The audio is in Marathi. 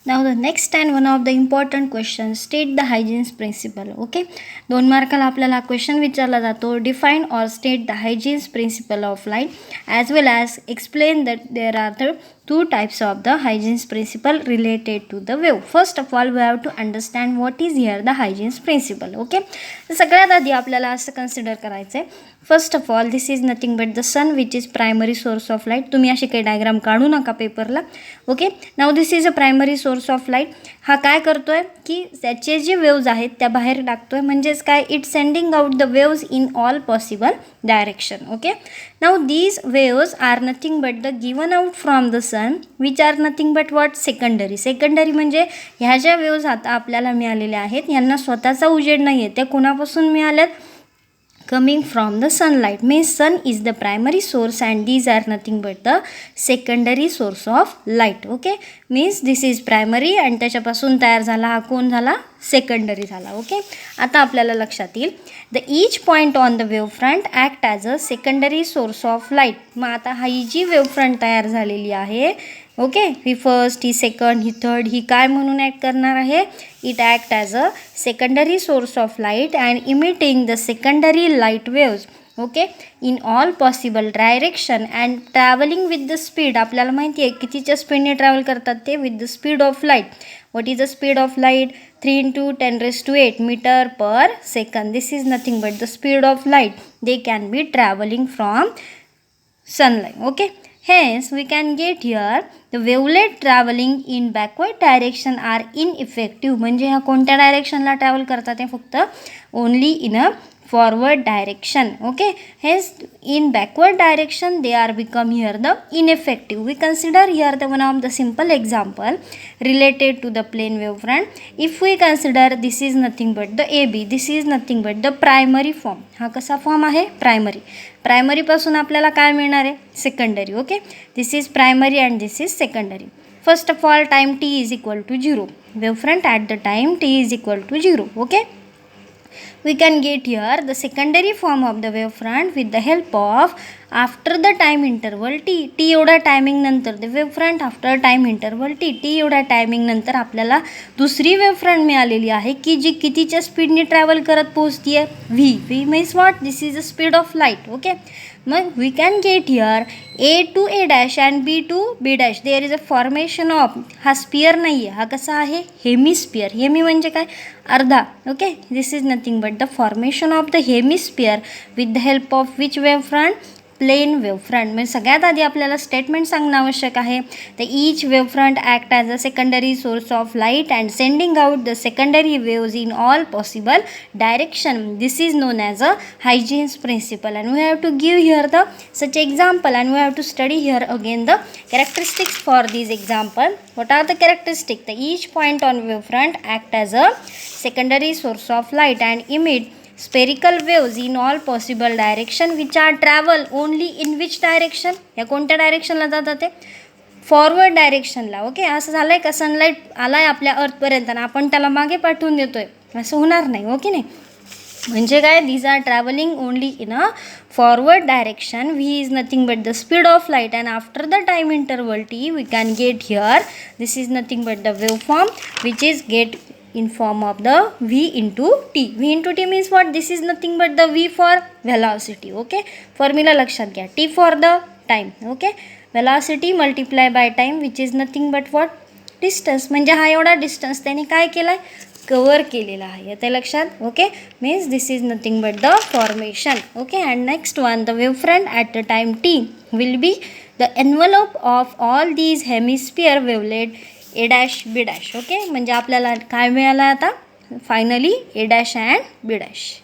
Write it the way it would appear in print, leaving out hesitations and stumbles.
Now the next and one of the important questions, state the hygiene's principle. Okay, 2 मार्काला आपल्याला क्वेश्चन विचारला जातो, define or state the Huygens principle of light as well as explain that there are the 2 types of the hygiene's principle related to the wave. First of all, we have to understand what is here the hygiene's principle. Okay, तर सगळ्यात आधी आपल्याला असं कन्सिडर करायचं आहे, first of all this is nothing but the sun which is primary source of light. तुम्ही असे काही डायग्राम काढू नका पेपरला. Okay, now this is a primary source of light. हा काय करतो आहे की त्याचे जे वेव्ज आहेत त्या बाहेर टाकतो आहे, म्हणजेच काय, it sending out the waves in all possible direction. Okay, now these waves are nothing but the given out from the sun which are nothing but what, secondary. Secondary म्हणजे ह्या ज्या वेव्ज आता आपल्याला मिळालेल्या आहेत यांना स्वतःचा उजेड नाही आहे, त्या कुणापासून मिळाल्यात, coming from the sunlight. Means sun is the primary source and these are nothing but the secondary source of light. Okay, means this is primary and त्याच्यापासून तयार झाला हा कोण झाला, सेकंडरी झाला. ओके, आता आपल्याला लक्षात येईल, the each point on the wave front act as a secondary source of light. मग आता ही जी वेव्ह फ्रंट तयार झालेली आहे, ओके, ही फर्स्ट, ही सेकंड, ही थर्ड, ही काय म्हणून ॲक्ट करणार आहे, it act as a secondary source of light and emitting the secondary light waves. Okay, in all possible direction and travelling with the speed. आपल्याला माहिती आहे कितीच्या स्पीडने ट्रॅव्हल करतात ते, with the speed of light. What is the speed of light, 3 × 10⁸ metre per second. This is nothing but the speed of light. They can be travelling from sunlight. Okay, hence we can get here the wavelet traveling in backward direction are ineffective. म्हणजे ह्या कोणत्या डायरेक्शनला ट्रॅव्हल करतात ते, फक्त only in a forward direction. Okay, hence in backward direction they are become here the ineffective. We consider here the one of the simple example related to the plane wave front. If we consider this is nothing but the AB, this is nothing but the primary form. हा कसा फॉर्म आहे, प्रायमरी. प्रायमरी पासून आपल्याला काय मिळणार आहे, secondary. Okay, this is primary and this is secondary. First of all time t is equal to 0. wave front at the time t is equal to 0. Okay, we can get here the secondary form of the wave front with the help of after the time interval t. t एवढा टायमिंग नंतर the wave front after time interval t. t एवढा टायमिंग नंतर आपल्याला दुसरी वेव फ्रंट मिळालेली आहे की जी कितीच्या स्पीडने ट्रॅव्हल करत पोहोचती आहे, v. v means what, this is the speed of light. Okay, मग we can get here a to a dash and b to b dash. there is a formation of, हा स्पियर नाही आहे, हा कसा आहे, हेमिस्पियर. हेमी म्हणजे काय, अर्धा. Okay, this is nothing but the formation of the hemisphere with the help of which wave front, plane wave front. म्हणजे सगळ्यात आधी आपल्याला स्टेटमेंट सांगणं आवश्यक आहे, the each wave front act as a secondary source of light and sending out the secondary waves in all possible direction. This is known as a Huygens principle and we have to give here the such example and we have to study here again the characteristics for these example. What are the characteristics? The each point on wave front act as a secondary source of light and emit spherical waves in all possible direction which are travel only in which direction. या कोणत्या डायरेक्शनला जातात ते, फॉरवर्ड डायरेक्शनला. ओके, असं झालं आहे का, सनलाईट आला आहे आपल्या अर्थपर्यंत आणि आपण त्याला मागे पाठवून देतो आहे, असं होणार नाही. ओके, नाही म्हणजे काय, these are travelling only in a forward direction. V is nothing but the speed of light and after the time interval T we can get here this is nothing but the wave form which is get in form of the v into t. v into t means what, this is nothing but the v for velocity. Okay, formula लक्षात घ्या, t for the time. Okay, velocity multiply by time which is nothing but what, distance. म्हणजे हा एवढा डिस्टन्स त्याने काय केला आहे, कवर केलेला आहे, ते लक्षात. Okay, means this is nothing but the formation. Okay, and next one, the wave front at the time T will be the envelope of all these hemisphere wavelet A dash B dash. Okay, म्हणजे आपल्याला काय मिळालं आता finally, A dash and B dash.